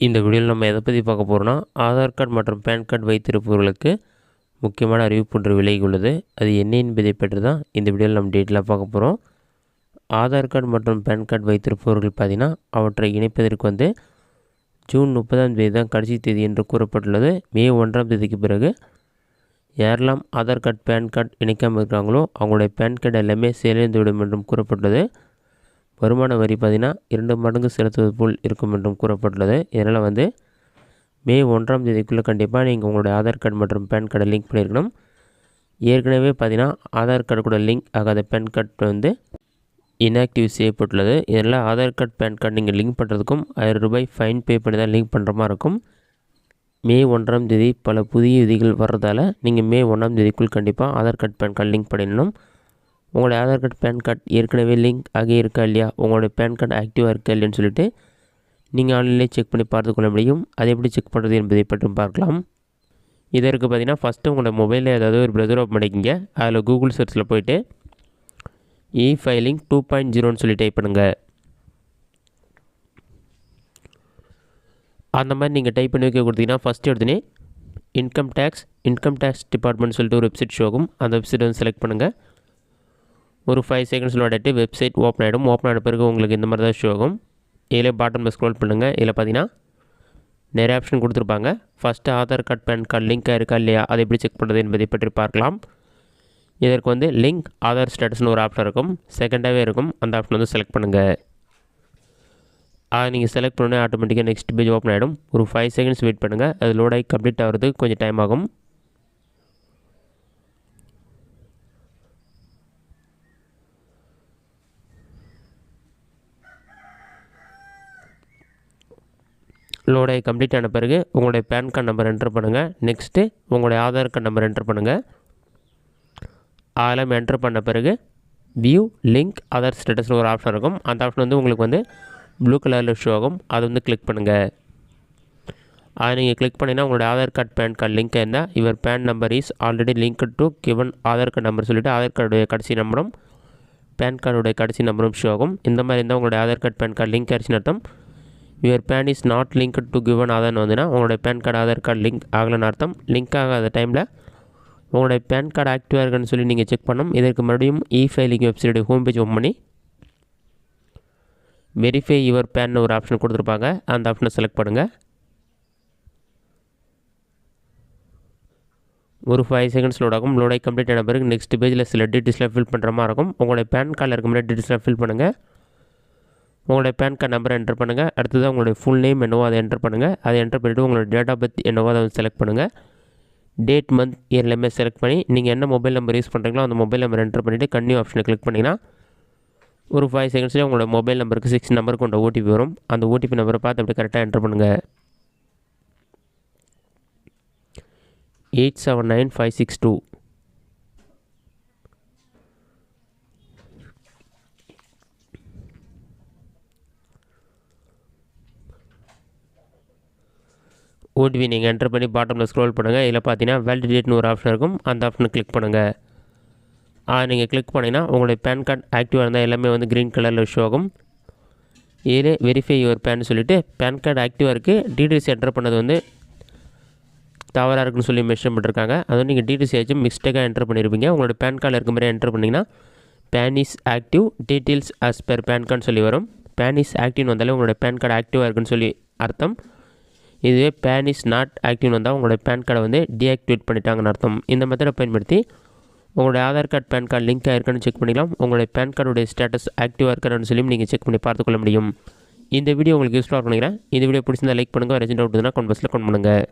இந்த வீடியோவில் நம்ம எதை பற்றி பார்க்க போகிறோம்னா, ஆதார் கார்டு மற்றும் பேன் கார்டு வைத்திருப்பவர்களுக்கு முக்கியமான அறிவிப்பு ஒன்று விலகி உள்ளது. அது என்ன என்பதை பற்றி தான் இந்த வீடியோவில் நம்ம டீட்டெயிலாக பார்க்க போகிறோம். ஆதார் கார்டு மற்றும் பேன் கார்டு வைத்திருப்பவர்கள் பார்த்திங்கன்னா, அவற்றை இணைப்பதற்கு ஜூன் 30ஆம் தேதி தான் கடைசி தேதி என்று கூறப்பட்டுள்ளது. மே 1ஆம் தேதிக்கு பிறகு யாரெல்லாம் ஆதார் கார்டு பேன் கார்டு இணைக்காமல் இருக்கிறாங்களோ அவங்களுடைய பேன் கார்டு எல்லாமே செயலிழந்துவிடும் என்றும் கூறப்பட்டுள்ளது. வருமான வரி பார்த்திங்கன்னா 2 மடங்கு செலுத்துவது போல் இருக்கும் என்றும் கூறப்பட்டுள்ளது. இதனால் மே 1ஆம் தேதிக்குள்ளே கண்டிப்பாக நீங்கள் உங்களுடைய ஆதார் கார்டு மற்றும் பேன் கார்டை லிங்க் பண்ணியிருக்கணும். ஏற்கனவே பார்த்திங்கன்னா ஆதார் கார்டு கூட லிங்க் ஆகாத பேன் கார்டு இன்ஆக்டிவ் செய்யப்பட்டுள்ளது. இதனால் ஆதார் கார்டு பேன் கார்டு நீங்கள் லிங்க் பண்ணுறதுக்கும் 1000 ரூபாய் ஃபைன் பே பண்ணி தான் லிங்க் பண்ணுற மாதிரி இருக்கும். மே 1ஆம் தேதி பல புதிய விதிகள் வர்றதால நீங்கள் மே 1ஆம் தேதிக்குள் கண்டிப்பாக Aadhaar card PAN card link பண்ணிடணும். உங்களுடைய ஆதார் கார்டு பேன் கார்டு ஏற்கனவே லிங்க் ஆகி இருக்கா இல்லையா, உங்களுடைய பேன் கார்டு ஆக்டிவாக இருக்கா இல்லைன்னு சொல்லிட்டு நீங்கள் ஆன்லைன்லேயே செக் பண்ணி பார்த்துக்கொள்ள முடியும். அதை எப்படி செக் பண்ணுறது என்பதை பற்றி பார்க்கலாம். இதற்கு பார்த்திங்கன்னா ஃபஸ்ட்டு உங்களோட மொபைலில் ஏதாவது ஒரு ப்ரௌசர் ஓப்பன் பண்ணிக்கிங்க. அதில் கூகுள் சர்ச்சில் போய்ட்டு இ-ஃபைலிங் 2.0ன்னு சொல்லி டைப் பண்ணுங்கள். அந்த மாதிரி நீங்கள் டைப் பண்ணி வைக்க கொடுத்தீங்கன்னா ஃபஸ்ட்டு எடுத்துனே இன்கம் டேக்ஸ் டிபார்ட்மெண்ட் சொல்லிட்டு ஒரு வெப்சைட் ஷோ ஆகும். அந்த வெப்சைட் செலக்ட் பண்ணுங்கள். ஒரு 5 செகண்ட்ஸ் விளையாடிட்டு வெப்சைட் ஓப்பன் ஆகிடும். ஓப்பன் ஆன பிறகு உங்களுக்கு இந்த மாதிரி தான் ஷோ ஆகும். இதில் பாட்டமில் ஸ்க்ரோல் பண்ணுங்கள். இதில் பார்த்தீங்கன்னா நிறைய ஆப்ஷன் கொடுத்துருப்பாங்க. First Aadhaar card PAN card லிங்காக இருக்கா இல்லையா, அதை எப்படி செக் பண்ணுறது என்பதை பற்றி பார்க்கலாம். இதற்கு லிங்க் ஆதார் ஸ்டேட்டஸ்னு ஒரு ஆப்ஷன் இருக்கும், செகண்டாகவே இருக்கும். அந்த ஆப்ஷன் செலக்ட் பண்ணுங்கள். அதை நீங்கள் செலக்ட் பண்ணோன்னே ஆட்டோமேட்டிக்காக நெக்ஸ்ட் பேஜ் ஓப்பன் ஆகிடும். ஒரு 5 செகண்ட்ஸ் வெயிட் பண்ணுங்கள். அது லோடாகி கம்ப்ளீட் ஆகிறதுக்கு கொஞ்சம் டைம் ஆகும். லோடாகி கம்ப்ளீட் ஆன பிறகு உங்களுடைய பேன் கார்டு நம்பர் என்ட்ரு பண்ணுங்கள். நெக்ஸ்ட்டு உங்களுடைய ஆதார் கார்டு நம்பர் என்ட்ரு பண்ணுங்கள். அதெல்லாம் என்ட்ரு பண்ண பிறகு வியூ லிங்க் ஆதார் ஸ்டேட்டஸ்னு ஒரு ஆப்ஷன் இருக்கும். அந்த ஆப்ஷன் உங்களுக்கு ப்ளூ கலரில் ஷோ ஆகும். அதை கிளிக் பண்ணுங்கள். அதை நீங்கள் கிளிக் பண்ணிங்கன்னா உங்களுடைய Aadhaar card PAN card link இருந்தால் your PAN number is already link to given Aadhaar card number சொல்லிவிட்டு ஆதார் கார்டுடைய கடைசி நம்பரும் பேன் கார்டுடைய கடைசி நம்பரும் ஷோ ஆகும். இந்த மாதிரி இருந்தால் உங்களுடைய Aadhaar card PAN card link ஆயிடுச்சுன்னு அர்த்தம். Your PAN is not link to given ஆதார்னு உங்களுடைய PAN card Aadhaar card link ஆகலைன்னு அர்த்தம். லிங்க் ஆகாத டைமில் உங்களுடைய பேன் கார்டு ஆக்டிவாக இருக்குன்னு சொல்லி நீங்கள் செக் பண்ணணும். இதற்கு மறுபடியும் இ-ஃபைலிங் வெப்சைட்டுடைய ஹோம் பேஜ் ஓப்பன் பண்ணி வெரிஃபை யுவர் பேன்னு ஒரு ஆப்ஷன் கொடுத்துருப்பாங்க. அந்த ஆப்ஷனை செலக்ட் பண்ணுங்கள். ஒரு 5 செகண்ட்ஸ் லோட் ஆகும். லோடாகி கம்ப்ளீட் ஆன பிறகு நெக்ஸ்ட் பேஜில் சில டீட்டெயில்ஸ்லாம் ஃபில் பண்ணுற மாதிரி இருக்கும். உங்களுடைய பேன் கார்டில் இருக்க மாதிரி டீட்டெயில்ஸ்லாம் ஃபில் பண்ணுங்கள். உங்களுடைய பேன் கார்டு நம்பரை என்ட்ரு பண்ணுங்கள். அடுத்தது உங்களுடைய ஃபுல் நேம் என்னவோ அதை என்ட்ரு பண்ணுங்கள். அதை என்ட்ரு பண்ணிவிட்டு உங்களோட டேட் ஆஃப் பர்த் என்னவோ அதை செலக்ட் பண்ணுங்கள். டேட் மந்த் இயர் எல்லாமே செலக்ட் பண்ணி நீங்கள் என்ன மொபைல் நம்பர் யூஸ் பண்ணுறீங்களோ அந்த மொபைல் நம்பர் என்ட்ரு பண்ணிவிட்டு கன்டினியூ ஆப்ஷனை கிளிக் பண்ணிங்கன்னா ஒரு 5 செகண்ட்ஸ்லேயே உங்களோட மொபைல் நம்பருக்கு 6 நம்பருக்கு கொண்ட ஓடிபி வரும். அந்த ஓடிபி நம்பரை பார்த்து அப்படி கரெக்டாக என்ட்ரு பண்ணுங்கள். 879562. ஓடிபி நீங்கள் என்ட்ரு பண்ணி பாட்டமில் ஸ்க்ரோல் பண்ணுங்கள். இதில் பார்த்தீங்கன்னா வேலிடேட்னு ஒரு ஆப்ஷன் இருக்கும். அந்த ஆப்ஷனை கிளிக் பண்ணுங்கள். நீங்கள் கிளிக் பண்ணிங்கன்னா உங்களுடைய பேன் கார்டு ஆக்டிவாக இருந்தால் எல்லாமே க்ரீன் கலரில் ஷோ ஆகும். இதில் வெரிஃபை யுவர் பேன் சொல்லிவிட்டு பேன் கார்டு ஆக்டிவாக இருக்குது, டீட்டெயில்ஸ் என்ட்ரு பண்ணது தவறாக இருக்குன்னு சொல்லி மென்ஷன் பண்ணியிருக்காங்க. அது நீங்கள் டீட்டெயில்ஸ் ஏதாச்சும் மிஸ்டேக்காக என்ட்ரு பண்ணியிருப்பீங்க. உங்களோட பேன் கார்டில் இருக்க மாதிரி என்ட்ரு பண்ணிங்கன்னா PAN is active details as per PAN card சொல்லி வரும். பேன் இஸ் ஆக்டிவ்னு வந்தாலே உங்களோட பேன் கார்டு ஆக்டிவாக இருக்குன்னு சொல்லி அர்த்தம். இதுவே பேன் இஸ் நாட் ஆக்டிவ்னு வந்தால் உங்களோட பேன் கார்டை டீஆக்டிவேட் பண்ணிட்டாங்கன்னு அர்த்தம். இந்த மெத்தடை பயன்படுத்தி உங்களுடைய Aadhaar card PAN card link ஆகிருக்குன்னு செக் பண்ணிக்கலாம். உங்களுடைய பேன் கார்டுடைய ஸ்டேட்டஸ் ஆக்டிவாக இருக்கான்னு சொல்லி நீங்கள் செக் பண்ணி பார்த்துக்கொள்ள முடியும். இந்த வீடியோ உங்களுக்கு யூஸ்ஃபுல்லாக நினைக்கிறேன். இந்த வீடியோ பிடிச்சிருந்தால் லைக் பண்ணுங்கள். வேறு டவுட் இருந்தால் கமெண்ட் பாக்ஸில் கமெண்ட் பண்ணுங்கள்.